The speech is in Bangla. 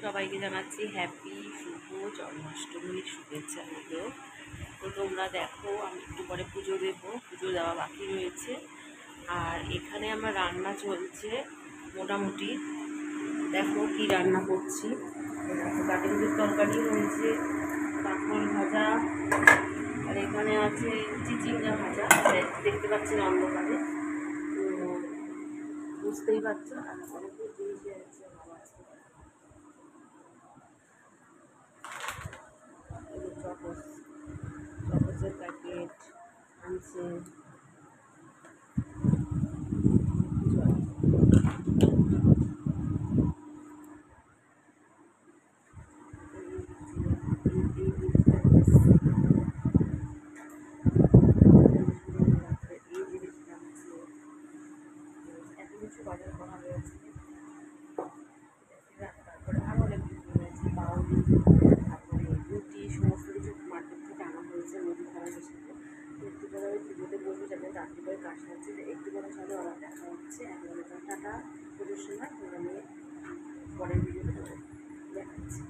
সবাইকে জানাচ্ছি হ্যাপি শুভ জন্মাষ্টমীর শুভেচ্ছা হলো। তো তোমরা দেখো, আমি একটু পরে পুজো দেবো, পুজো দেওয়া বাকি রয়েছে। আর এখানে আমার রান্না চলছে মোটামুটি। দেখো কি রান্না করছি। কাটিংয়ের তরকারি হয়েছে, কাঁকরোল ভাজা, আর এখানে আছে চিচিঙ্গা ভাজা। দেখতে পাচ্ছি না অন্ধকারে, তো বুঝতেই পারছো। আর অনেকগুলো জিনিস আছে বাবা আজকে। চকোসের প্যাকেট আনছে। এত কিছু বাজার করা হয়েছে। তারপরে আরও অনেক কিছু রয়েছে, বাউলি, তারপরে রুটি, সমস্ত কিছু মার্কেট থেকে আনা হয়েছে মুদিখানার সাথে। একটু করে আমি পুজোতে বলবো যাতে রাত্রি করে কাজ হচ্ছে, একটু করে তাহলে ওরা দেখা হচ্ছে। একেবারে টাটা, পুজোর সময় তোমরা নিয়ে পরের ভিডিওতে দেখাচ্ছি।